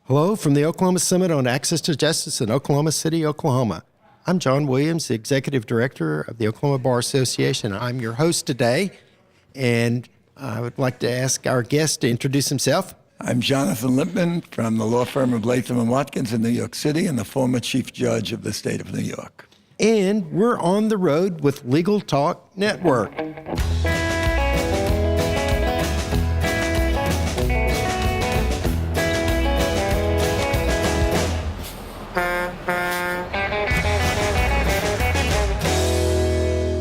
Hello from the Oklahoma Summit on Access to Justice in Oklahoma City, Oklahoma. I'm John Williams, the Executive Director of the Oklahoma Bar Association. I'm your host today, and I would like to ask our guest to introduce himself. I'm Jonathan Lippman from the law firm of Latham and Watkins in New York City and the former Chief Judge of the state of New York. And we're on the road with Legal Talk Network.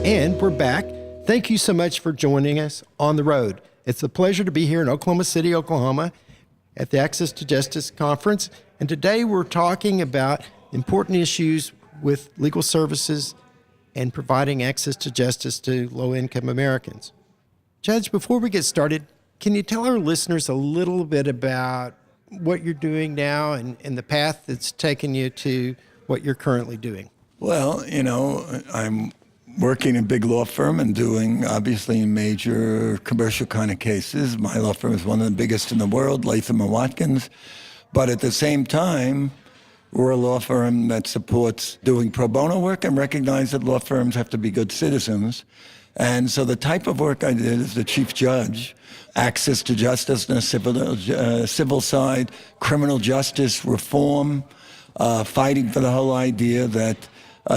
And we're back. Thank you so much for joining us on the road. It's a pleasure to be here in Oklahoma City, Oklahoma at the Access to Justice Conference. And today we're talking about important issues with legal services and providing access to justice to low-income Americans. Judge, before we get started, can you tell our listeners a little bit about what you're doing now and the path that's taken you to what you're currently doing? Well, I'm working in a big law firm and doing, obviously, major commercial kind of cases. My law firm is one of the biggest in the world, Latham and Watkins. But at the same time, we're a law firm that supports doing pro bono work and recognize that law firms have to be good citizens. And so the type of work I did as the chief judge, access to justice in a civil side, criminal justice reform, fighting for the whole idea that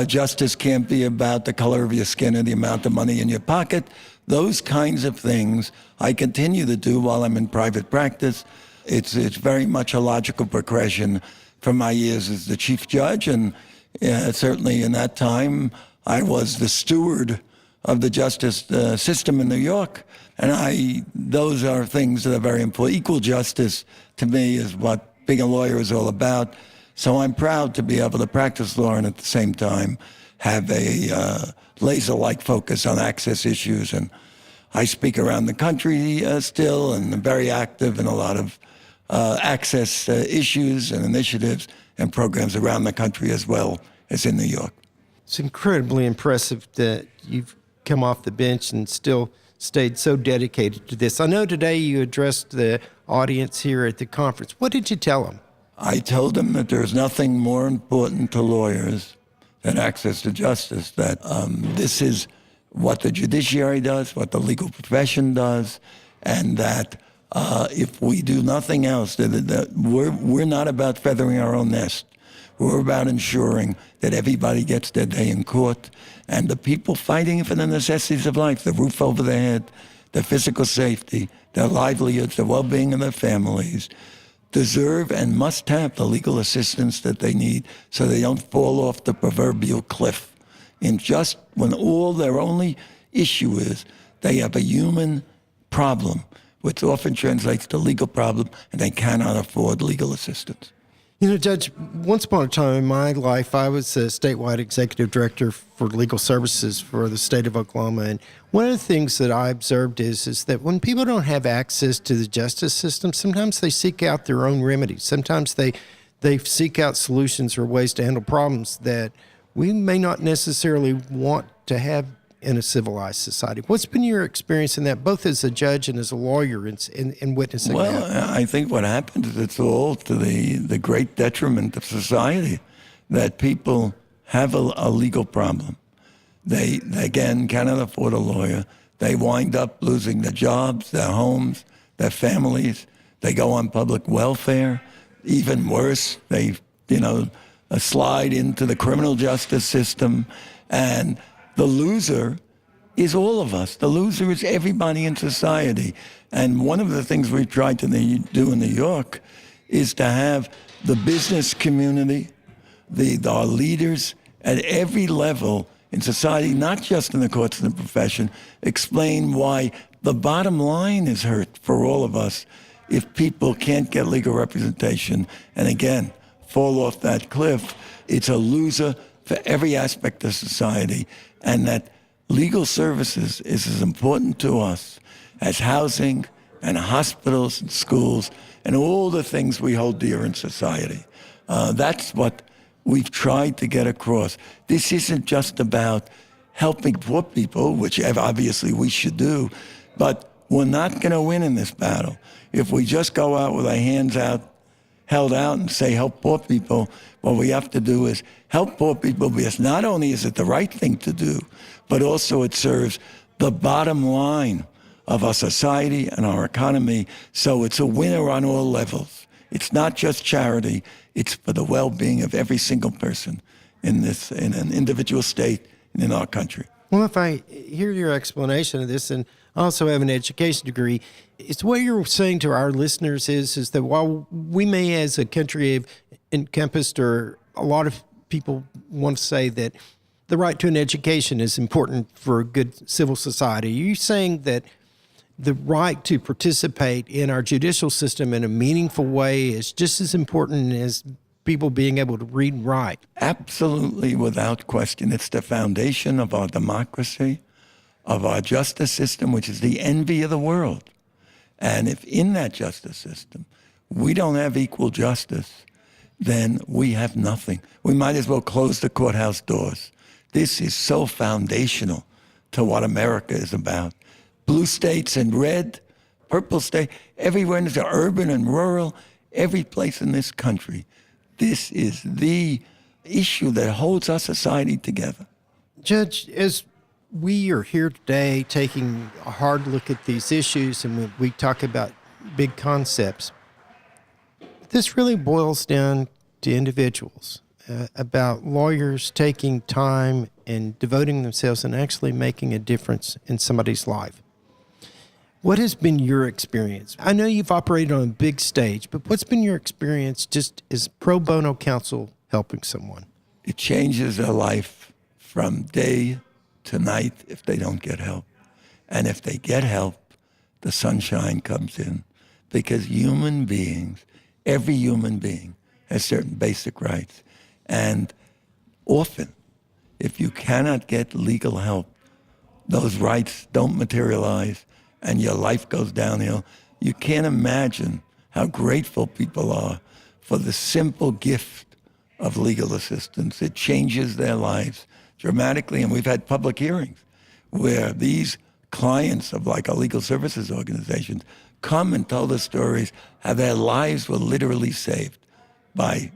justice can't be about the color of your skin or the amount of money in your pocket. Those kinds of things I continue to do while I'm in private practice. It's very much a logical progression from my years as the chief judge. And certainly in that time, I was the steward of the justice system in New York. And those are things that are very important. Equal justice, to me, is what being a lawyer is all about. So I'm proud to be able to practice law and at the same time have a laser-like focus on access issues. And I speak around the country still, and I'm very active in a lot of access issues and initiatives and programs around the country as well as in New York. It's incredibly impressive that you've come off the bench and still stayed so dedicated to this. I know today you addressed the audience here at the conference. What did you tell them? I told them that there's nothing more important to lawyers than access to justice, that this is what the judiciary does, what the legal profession does, and that if we do nothing else, that we're not about feathering our own nest. We're about ensuring that everybody gets their day in court, and the people fighting for the necessities of life, the roof over their head, their physical safety, their livelihoods, the well-being of their families, deserve and must have the legal assistance that they need so they don't fall off the proverbial cliff. And just when all their only issue is they have a human problem, which often translates to legal problem, and they cannot afford legal assistance. You know, Judge, once upon a time in my life, I was a statewide executive director for legal services for the state of Oklahoma. And one of the things that I observed is that when people don't have access to the justice system, sometimes they seek out their own remedies. Sometimes they seek out solutions or ways to handle problems that we may not necessarily want to have in a civilized society. What's been your experience in that, both as a judge and as a lawyer in witnessing that? Well, I think what happens is it's all to the great detriment of society, that people have a legal problem. They, again, cannot afford a lawyer. They wind up losing their jobs, their homes, their families. They go on public welfare. Even worse, they, slide into the criminal justice system. And the loser is all of us. The loser is everybody in society. And one of the things we've tried to do in New York is to have the business community, our leaders at every level in society, not just in the courts and the profession, explain why the bottom line is hurt for all of us if people can't get legal representation and, again, fall off that cliff. It's a loser for every aspect of society, and that legal services is as important to us as housing and hospitals and schools and all the things we hold dear in society. That's what we've tried to get across. This isn't just about helping poor people, which obviously we should do, but we're not going to win in this battle if we just go out with our hands out held out and say help poor people. What we have to do is help poor people, because not only is it the right thing to do, but also it serves the bottom line of our society and our economy. So it's a winner on all levels. It's not just charity, it's for the well-being of every single person in an individual state and in our country. Well, if I hear your explanation of this, and I also have an education degree, it's what you're saying to our listeners is that while we may as a country have encompassed, or a lot of people want to say that the right to an education is important for a good civil society, are you saying that the right to participate in our judicial system in a meaningful way is just as important as people being able to read and write? Absolutely, without question. It's the foundation of our democracy, of our justice system, which is the envy of the world. And if in that justice system we don't have equal justice, then we have nothing. We might as well close the courthouse doors. This is so foundational to what America is about. Blue states and red, purple state, everywhere in the urban and rural, every place in this country. This is the issue that holds our society together. Judge, as we are here today taking a hard look at these issues, and we talk about big concepts, this really boils down to individuals, about lawyers taking time and devoting themselves and actually making a difference in somebody's life. What has been your experience? I know you've operated on a big stage, but what's been your experience just as pro bono counsel helping someone? It changes their life from day to night if they don't get help. And if they get help, the sunshine comes in. Because human beings, every human being, has certain basic rights. And often, if you cannot get legal help, those rights don't materialize and your life goes downhill. You can't imagine how grateful people are for the simple gift of legal assistance. It changes their lives dramatically, and we've had public hearings where these clients of like our legal services organizations come and tell the stories how their lives were literally saved by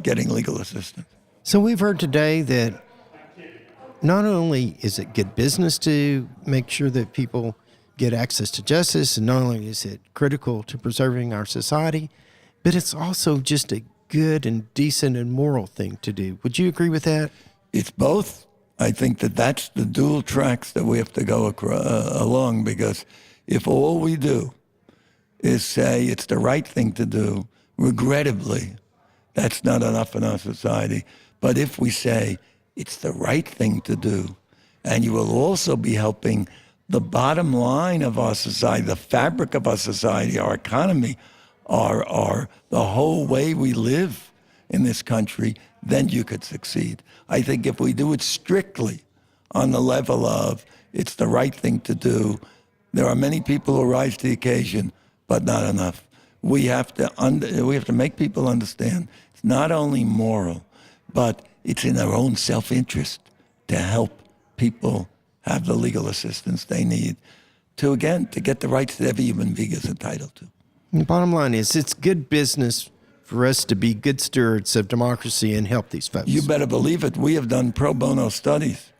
getting legal assistance. So we've heard today that not only is it good business to make sure that people get access to justice, and not only is it critical to preserving our society, but it's also just a good and decent and moral thing to do. Would you agree with that? It's both. I think that that's the dual tracks that we have to go along, because if all we do is say it's the right thing to do, regrettably, that's not enough in our society. But if we say it's the right thing to do, and you will also be helping the bottom line of our society, the fabric of our society, our economy, the whole way we live in this country, then you could succeed. I think if we do it strictly on the level of it's the right thing to do, there are many people who rise to the occasion, but not enough. We have to make people understand it's not only moral, but it's in their own self-interest to help people have the legal assistance they need to get the rights that every human being is entitled to. And the bottom line is it's good business for us to be good stewards of democracy and help these folks. You better believe it. We have done pro bono studies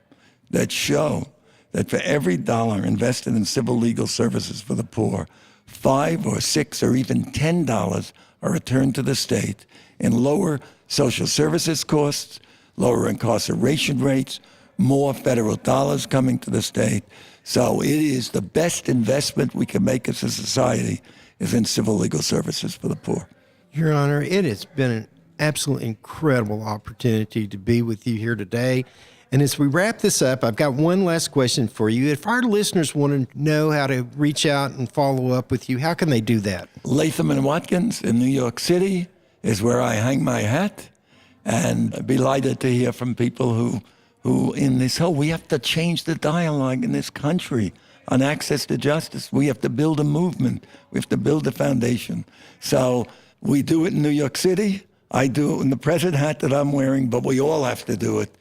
that show that for every dollar invested in civil legal services for the poor, $5 or $6 or even $10 are returned to the state in lower social services costs, lower incarceration rates, more federal dollars coming to the state. So it is the best investment we can make as a society is in civil legal services for the poor. Your Honor, it has been an absolutely incredible opportunity to be with you here today. And as we wrap this up, I've got one last question for you. If our listeners want to know how to reach out and follow up with you, how can they do that? Latham and Watkins in New York City is where I hang my hat. And I'd be delighted to hear from people who in this whole, we have to change the dialogue in this country on access to justice. We have to build a movement. We have to build a foundation. So we do it in New York City. I do it in the present hat that I'm wearing, but we all have to do it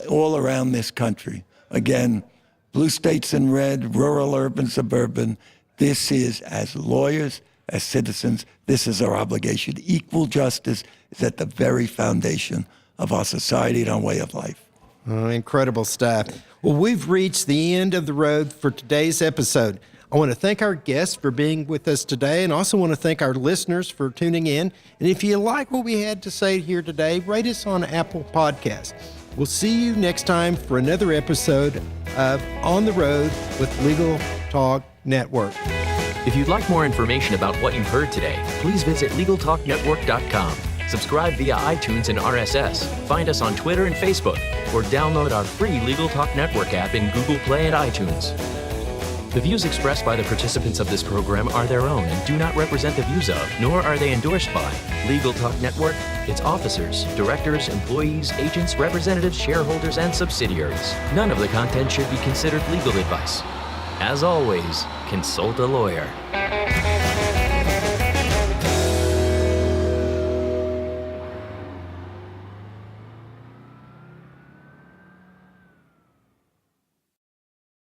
all around this country. Again, blue states in red, rural, urban, suburban. This is, as lawyers, as citizens. This is our obligation. Equal justice is at the very foundation of our society and our way of life. Incredible stuff. Well, we've reached the end of the road for today's episode. I want to thank our guests for being with us today, and also want to thank our listeners for tuning in. And if you like what we had to say here today, rate us on Apple Podcasts. We'll see you next time for another episode of On the Road with Legal Talk Network. If you'd like more information about what you've heard today, please visit LegalTalkNetwork.com. Subscribe via iTunes and RSS. Find us on Twitter and Facebook, or download our free Legal Talk Network app in Google Play and iTunes. The views expressed by the participants of this program are their own and do not represent the views of, nor are they endorsed by, Legal Talk Network, its officers, directors, employees, agents, representatives, shareholders, and subsidiaries. None of the content should be considered legal advice. As always, consult a lawyer.